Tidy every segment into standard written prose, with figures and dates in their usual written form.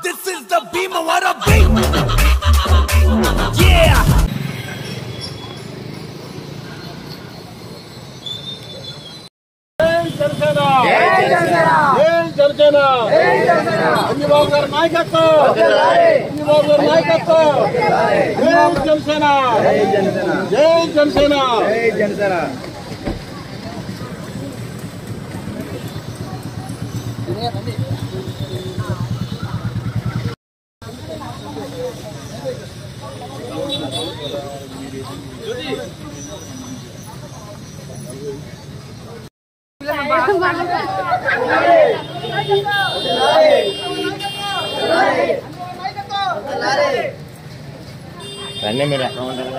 This is the beam of what a beat. Yeah. రండి మీరు ఎక్కడ ఉంటారు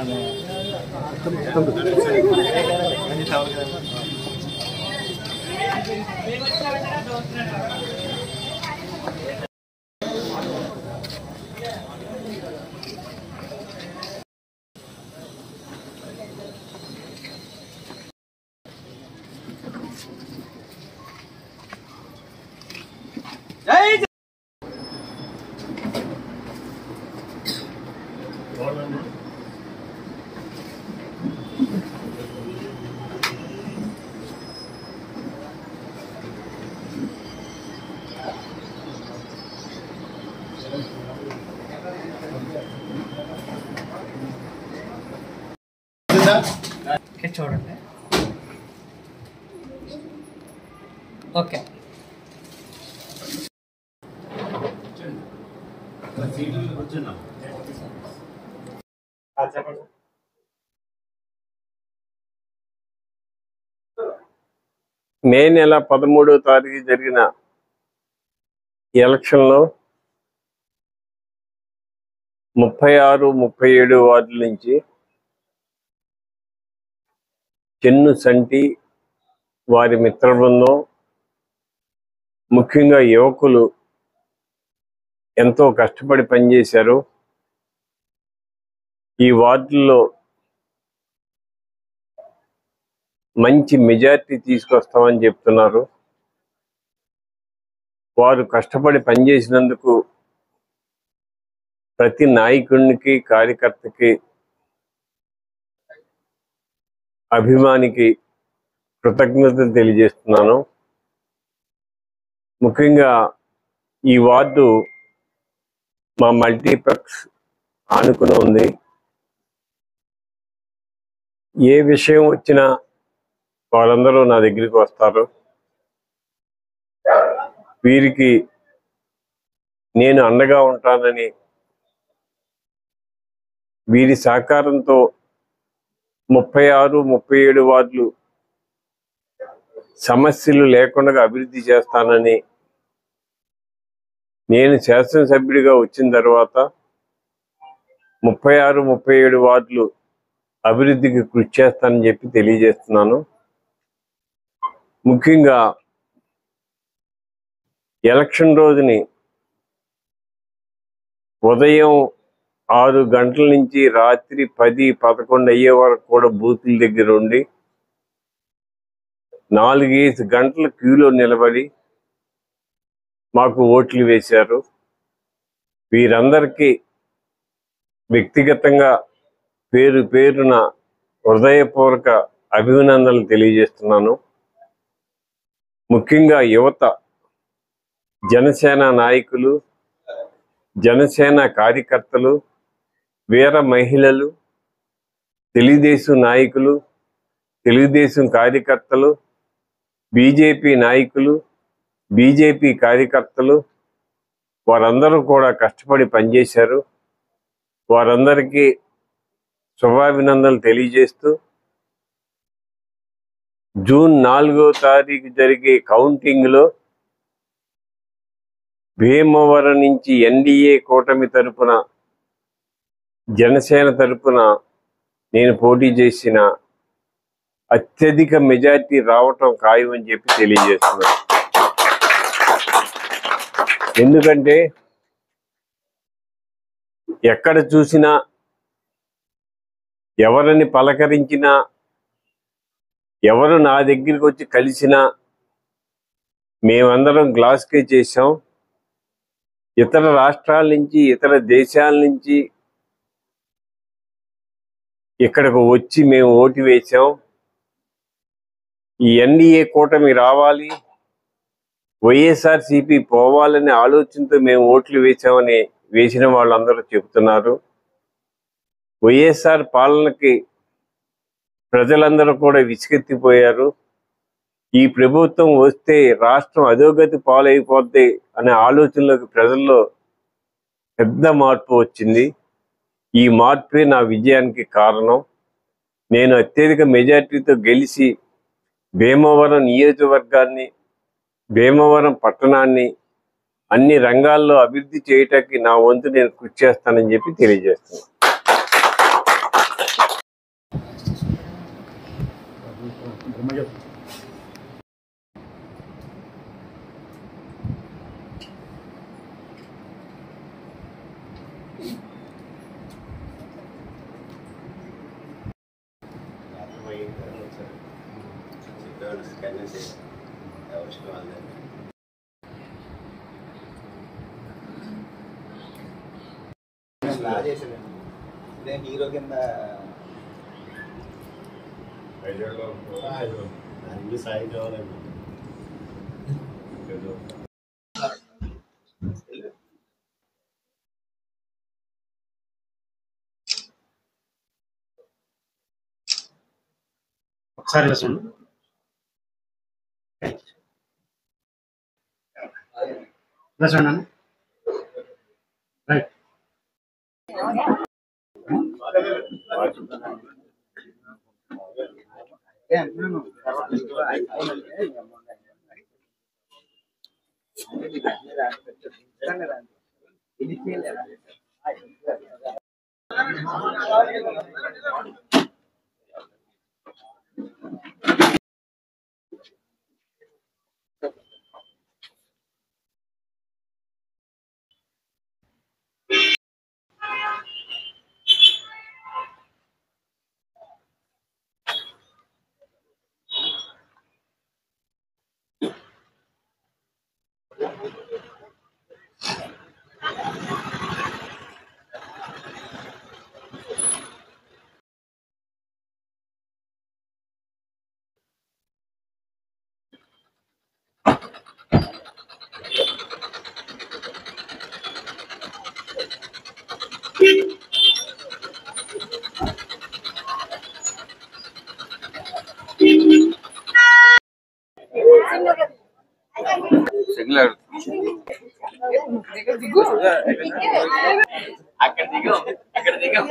చూడండి. ఓకే మే నెల 13వ తారీఖు జరిగిన ఎలక్షన్లో 36, 37 వార్డుల నుంచి చెన్ను సంటి వారి మిత్ర బృందం, ముఖ్యంగా యువకులు ఎంతో కష్టపడి పనిచేశారు. ఈ వార్డుల్లో మంచి మెజారిటీ తీసుకొస్తామని చెప్తున్నారు. వారు కష్టపడి పనిచేసినందుకు ప్రతి నాయకునికి, కార్యకర్తకి, అభిమానికి కృతజ్ఞతలు తెలియజేస్తున్నాను. ముఖ్యంగా ఈ వార్డు మా మల్టీప్లెక్స్ ఆనుకుని ఉంది. ఏ విషయం వచ్చినా వాళ్ళందరూ నా దగ్గరికి వస్తారు. వీరికి నేను అండగా ఉంటానని, వీరి సహకారంతో 36, 37 వార్డులు సమస్యలు లేకుండా అభివృద్ధి చేస్తానని, నేను శాసనసభ్యుడిగా వచ్చిన తర్వాత 36, 37 వార్డులు అభివృద్ధికి కృషి చేస్తానని చెప్పి తెలియజేస్తున్నాను. ముఖ్యంగా ఎలక్షన్ రోజుని ఉదయం 6 గంటల నుంచి రాత్రి 10, 11 అయ్యే వరకు కూడా బూతుల దగ్గర ఉండి 4-5 గంటల క్యూలో నిలబడి మాకు ఓట్లు వేశారు. వీరందరికీ వ్యక్తిగతంగా పేరు పేరున హృదయపూర్వక అభినందనలు తెలియజేస్తున్నాను. ముఖ్యంగా యువత, జనసేన నాయకులు, జనసేన కార్యకర్తలు, వీర మహిళలు, తెలుగుదేశం నాయకులు, తెలుగుదేశం కార్యకర్తలు, బీజేపీ నాయకులు, బీజేపీ కార్యకర్తలు వారందరూ కూడా కష్టపడి పనిచేశారు. వారందరికీ శుభాభినందనలు తెలియజేస్తూ జూన్ 4వ తారీఖు జరిగే కౌంటింగ్లో భీమవరం నుంచి ఎన్డీఏ కూటమి తరపున, జనసేన తరపున నేను పోటీ చేసిన అత్యధిక మెజార్టీ రావటం ఖాయం అని చెప్పి తెలియజేస్తున్నాను. ఎందుకంటే ఎక్కడ చూసినా, ఎవరిని పలకరించినా, ఎవరు నా దగ్గరికి వచ్చి కలిసినా మేమందరం గ్లాస్కే చేసాం. ఇతర రాష్ట్రాల నుంచి ఇతర దేశాల నుంచి ఇక్కడికి వచ్చి మేము ఓటు వేశాం. ఈ ఎన్డీఏ కూటమి రావాలి, వైఎస్ఆర్సీపీ పోవాలనే ఆలోచనతో మేము ఓట్లు వేశామని వేసిన వాళ్ళందరూ చెబుతున్నారు. వైఎస్ఆర్ పాలనకి ప్రజలందరూ కూడా విసుగెత్తిపోయారు. ఈ ప్రభుత్వం వస్తే రాష్ట్రం అధోగతి పాలైపోద్ది అనే ఆలోచనలోకి ప్రజల్లో పెద్ద మార్పు వచ్చింది. ఈ మార్పే నా విజయానికి కారణం. నేను అత్యధిక మెజార్టీతో గెలిచి భీమవరం నియోజకవర్గాన్ని, భీమవరం పట్టణాన్ని అన్ని రంగాల్లో అభివృద్ధి చేయటానికి నా వంతు నేను కృషి చేస్తానని చెప్పి తెలియజేస్తున్నాను. హీరో కింద సాయి కావాలండి. ఒకసారి చూడండి. చూడండి రైట్. అక్కడ దిగు, ఇక్కడ దిగు.